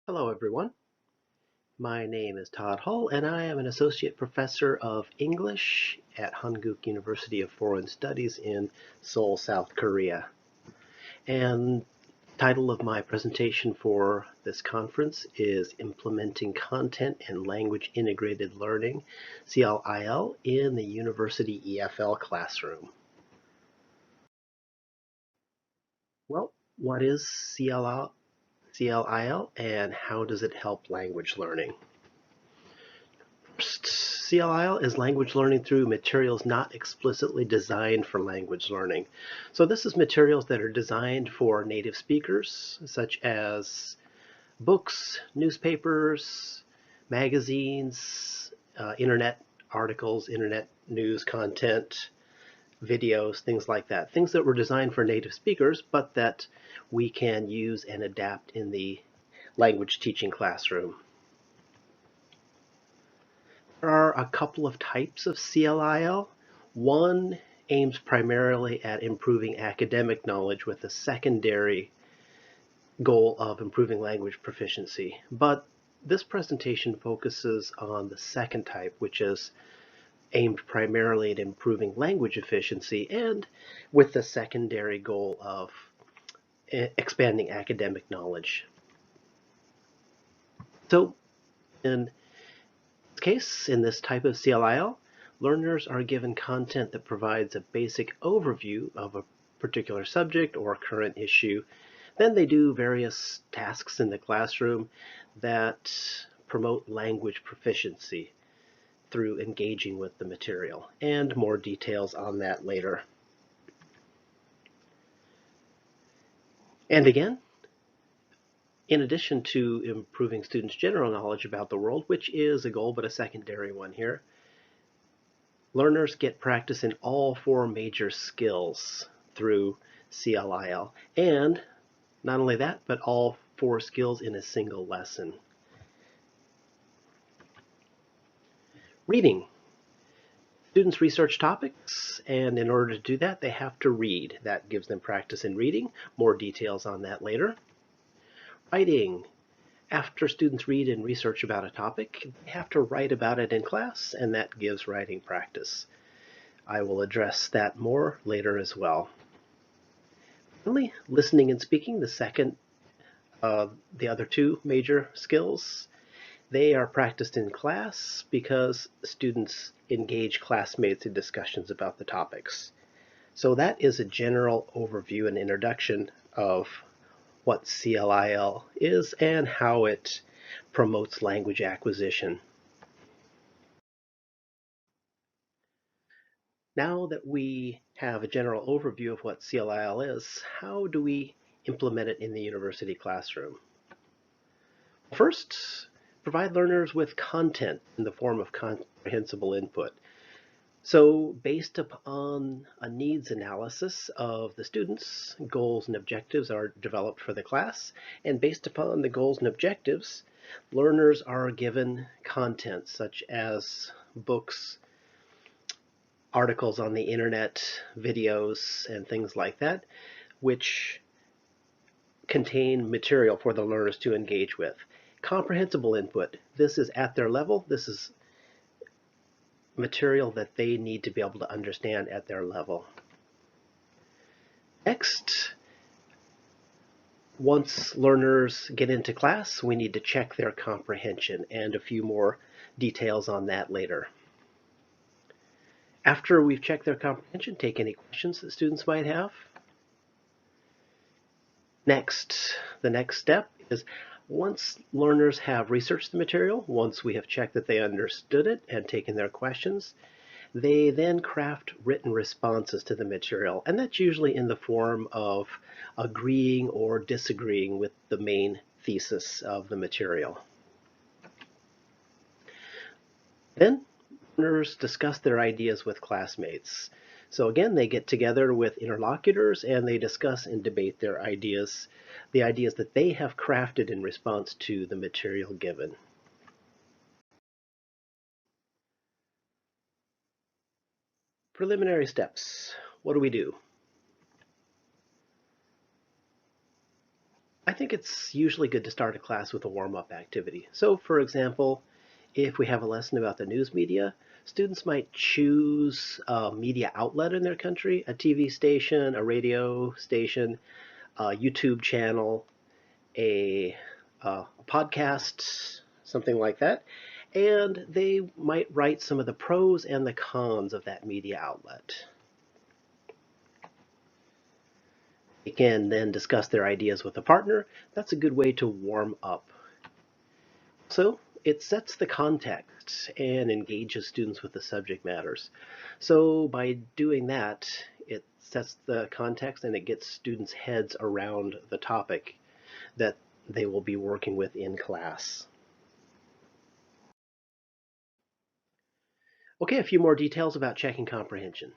Hello, everyone. My name is Todd Hull, and I am an associate professor of English at Hankuk University of Foreign Studies in Seoul, South Korea. And the title of my presentation for this conference is Implementing Content and Language Integrated Learning, CLIL, in the University EFL classroom. Well, what is CLIL and how does it help language learning? First, CLIL is language learning through materials not explicitly designed for language learning. So this is materials that are designed for native speakers, such as books, newspapers, magazines, internet articles, internet news content, videos, things like that. Things that were designed for native speakers, but that we can use and adapt in the language teaching classroom. There are a couple of types of CLIL. One aims primarily at improving academic knowledge with a secondary goal of improving language proficiency. But this presentation focuses on the second type, which is aimed primarily at improving language efficiency and with the secondary goal of expanding academic knowledge. So in this case, in this type of CLIL, learners are given content that provides a basic overview of a particular subject or current issue. Then they do various tasks in the classroom that promote language proficiency through engaging with the material, and more details on that later. And again, in addition to improving students' general knowledge about the world, which is a goal but a secondary one here, learners get practice in all four major skills through CLIL, and not only that, but all four skills in a single lesson. Reading. Students research topics, and in order to do that, they have to read. That gives them practice in reading. More details on that later. Writing. After students read and research about a topic, they have to write about it in class, and that gives writing practice. I will address that more later as well. Finally, listening and speaking, the other two major skills. They are practiced in class because students engage classmates in discussions about the topics. So that is a general overview and introduction of what CLIL is and how it promotes language acquisition. Now that we have a general overview of what CLIL is, how do we implement it in the university classroom? First, provide learners with content in the form of comprehensible input. So based upon a needs analysis of the students, goals and objectives are developed for the class, and based upon the goals and objectives, learners are given content such as books, articles on the internet, videos, and things like that, which contain material for the learners to engage with. Comprehensible input. This is at their level. This is material that they need to be able to understand at their level. Next, once learners get into class, we need to check their comprehension, and a few more details on that later. After we've checked their comprehension, take any questions that students might have. Next, the next step is once learners have researched the material, once we have checked that they understood it and taken their questions, they then craft written responses to the material, and that's usually in the form of agreeing or disagreeing with the main thesis of the material. Then learners discuss their ideas with classmates. So again, they get together with interlocutors and they discuss and debate their ideas, the ideas that they have crafted in response to the material given. Preliminary steps. What do we do? I think it's usually good to start a class with a warm-up activity. So, for example, if we have a lesson about the news media, students might choose a media outlet in their country, a TV station, a radio station, a YouTube channel, a podcast, something like that, and they might write some of the pros and the cons of that media outlet. They can then discuss their ideas with a partner. That's a good way to warm up. So it sets the context and engages students with the subject matters. So by doing that, it sets the context and it gets students' heads around the topic that they will be working with in class. Okay, a few more details about checking comprehension.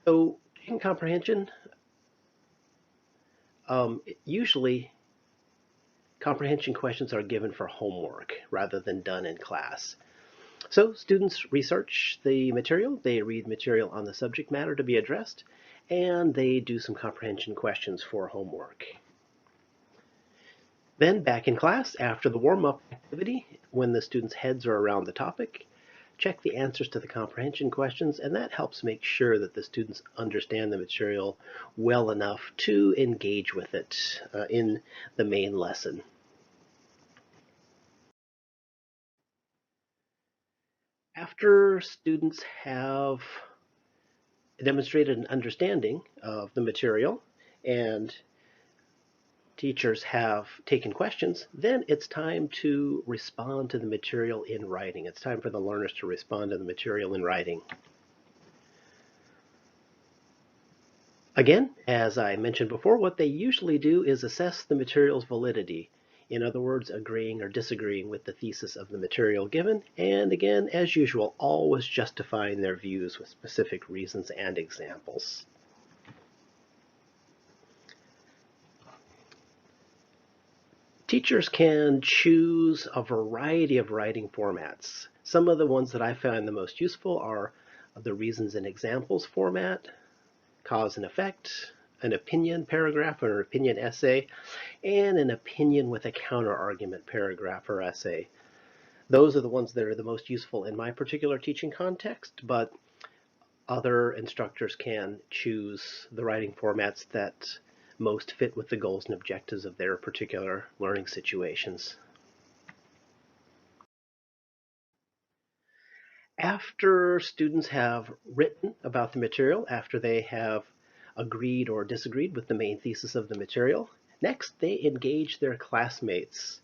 So checking comprehension, usually comprehension questions are given for homework rather than done in class. So students research the material, they read material on the subject matter to be addressed, and they do some comprehension questions for homework. Then back in class, after the warm-up activity, when the students' heads are around the topic, check the answers to the comprehension questions, and that helps make sure that the students understand the material well enough to engage with it in the main lesson. After students have demonstrated an understanding of the material and teachers have taken questions, then it's time to respond to the material in writing. It's time for the learners to respond to the material in writing. Again, as I mentioned before, what they usually do is assess the material's validity. In other words, agreeing or disagreeing with the thesis of the material given, and again, as usual, always justifying their views with specific reasons and examples. Teachers can choose a variety of writing formats. Some of the ones that I find the most useful are the reasons and examples format, cause and effect, an opinion paragraph or an opinion essay, and an opinion with a counter-argument paragraph or essay. Those are the ones that are the most useful in my particular teaching context, but other instructors can choose the writing formats that most fit with the goals and objectives of their particular learning situations. After students have written about the material, after they have agreed or disagreed with the main thesis of the material, next they engage their classmates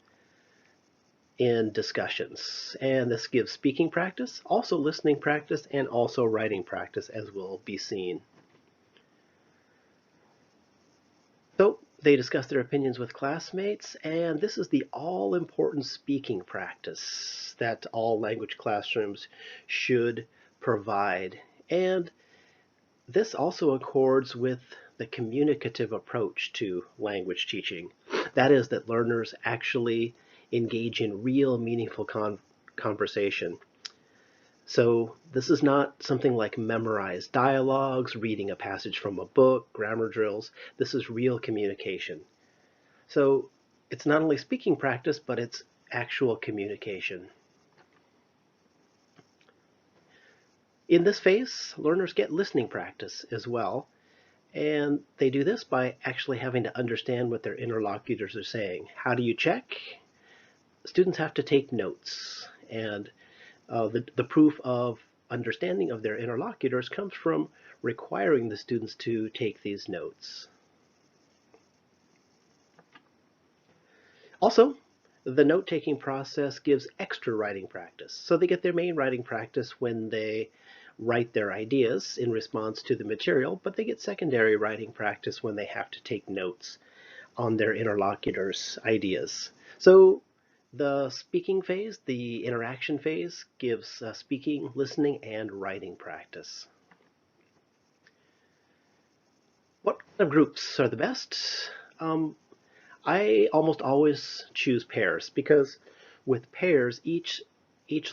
in discussions. And this gives speaking practice, also listening practice, and also writing practice, as will be seen. So they discuss their opinions with classmates, and this is the all-important speaking practice that all language classrooms should provide. And this also accords with the communicative approach to language teaching. That is, that learners actually engage in real, meaningful conversation. So this is not something like memorized dialogues, reading a passage from a book, grammar drills. This is real communication. So it's not only speaking practice, but it's actual communication. In this phase, learners get listening practice as well, and they do this by actually having to understand what their interlocutors are saying. How do you check? Students have to take notes, and the proof of understanding of their interlocutors comes from requiring the students to take these notes. Also, the note-taking process gives extra writing practice. So they get their main writing practice when they write their ideas in response to the material, but they get secondary writing practice when they have to take notes on their interlocutors' ideas. So the speaking phase, the interaction phase, gives speaking, listening, and writing practice. What kind of groups are the best? I almost always choose pairs because with pairs, each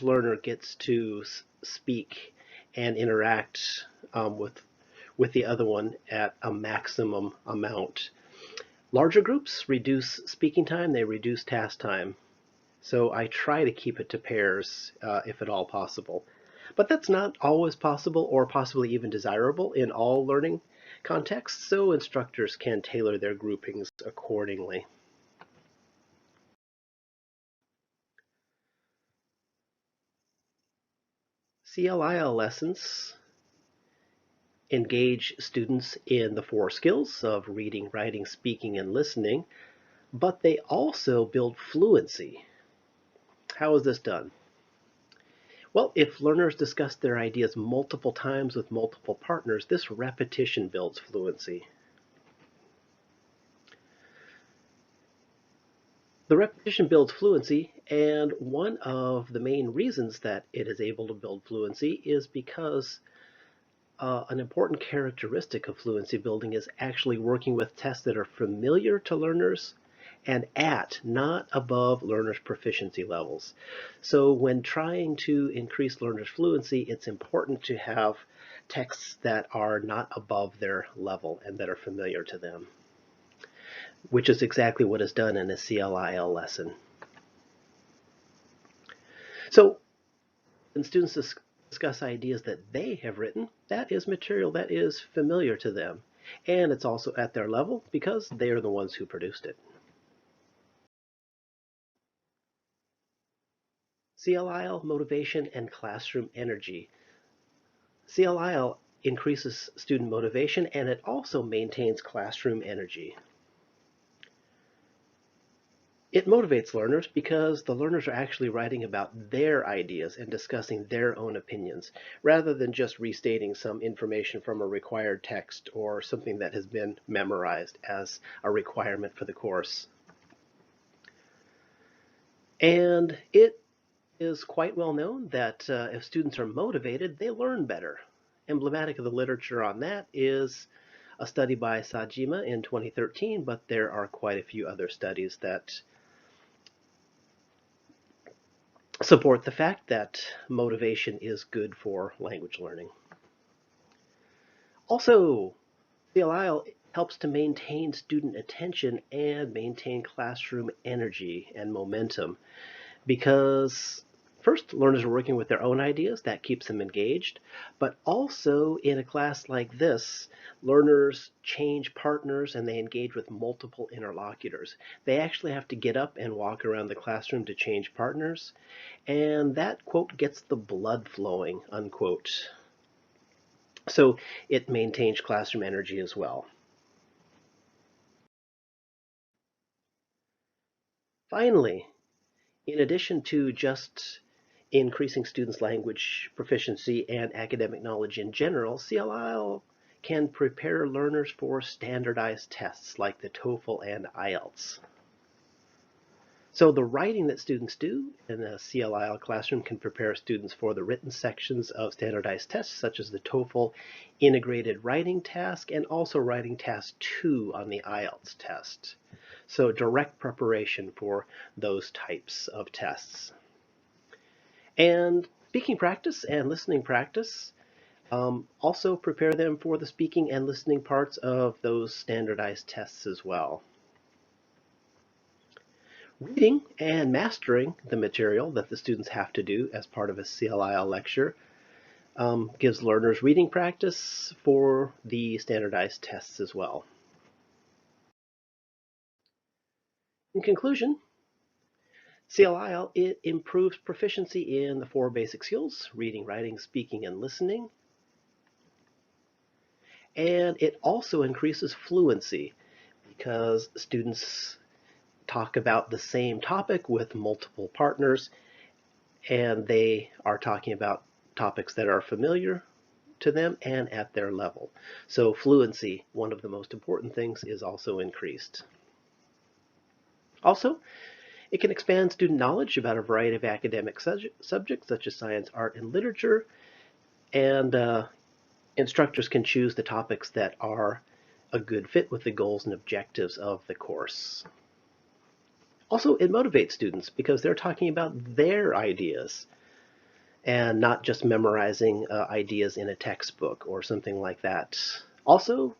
learner gets to speak and interact with the other one at a maximum amount. Larger groups reduce speaking time, they reduce task time. So I try to keep it to pairs if at all possible. But that's not always possible or possibly even desirable in all learning contexts, so instructors can tailor their groupings accordingly. CLIL lessons engage students in the four skills of reading, writing, speaking, and listening, but they also build fluency. How is this done? Well, if learners discuss their ideas multiple times with multiple partners, this repetition builds fluency. The repetition builds fluency, and one of the main reasons that it is able to build fluency is because an important characteristic of fluency building is actually working with tests that are familiar to learners and at, not above, learners' proficiency levels. So when trying to increase learners' fluency, it's important to have texts that are not above their level and that are familiar to them, which is exactly what is done in a CLIL lesson. So when students discuss ideas that they have written, that is material that is familiar to them. And it's also at their level because they are the ones who produced it. CLIL motivation and classroom energy. CLIL increases student motivation and it also maintains classroom energy. It motivates learners because the learners are actually writing about their ideas and discussing their own opinions, rather than just restating some information from a required text or something that has been memorized as a requirement for the course. And it is quite well known that if students are motivated, they learn better. Emblematic of the literature on that is a study by Sajima in 2013, but there are quite a few other studies that support the fact that motivation is good for language learning. Also, CLIL helps to maintain student attention and maintain classroom energy and momentum because first, learners are working with their own ideas, that keeps them engaged, but also in a class like this, learners change partners and they engage with multiple interlocutors. They actually have to get up and walk around the classroom to change partners, and that, quote, gets the blood flowing, unquote. So it maintains classroom energy as well. Finally, in addition to just increasing students' language proficiency and academic knowledge in general, CLIL can prepare learners for standardized tests like the TOEFL and IELTS. So the writing that students do in the CLIL classroom can prepare students for the written sections of standardized tests, such as the TOEFL integrated writing task and also writing task 2 on the IELTS test. So direct preparation for those types of tests. And speaking practice and listening practice also prepare them for the speaking and listening parts of those standardized tests as well. Reading and mastering the material that the students have to do as part of a CLIL lecture gives learners reading practice for the standardized tests as well. In conclusion, CLIL, it improves proficiency in the 4 basic skills: reading, writing, speaking, and listening. And it also increases fluency because students talk about the same topic with multiple partners and they are talking about topics that are familiar to them and at their level. So fluency, one of the most important things, is also increased. Also, it can expand student knowledge about a variety of academic subjects such as science, art, and literature, and instructors can choose the topics that are a good fit with the goals and objectives of the course. Also, it motivates students because they're talking about their ideas and not just memorizing ideas in a textbook or something like that. Also,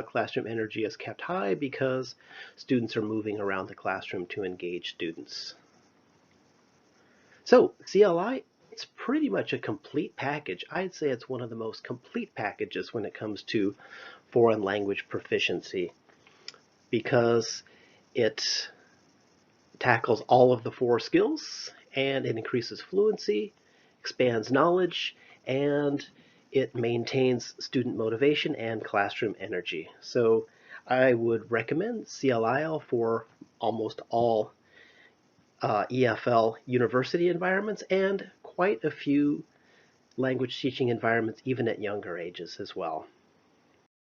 classroom energy is kept high because students are moving around the classroom to engage students. So CLI, it's pretty much a complete package. I'd say it's one of the most complete packages when it comes to foreign language proficiency because it tackles all of the 4 skills and it increases fluency, expands knowledge, and it maintains student motivation and classroom energy. So I would recommend CLIL for almost all EFL university environments and quite a few language teaching environments even at younger ages as well.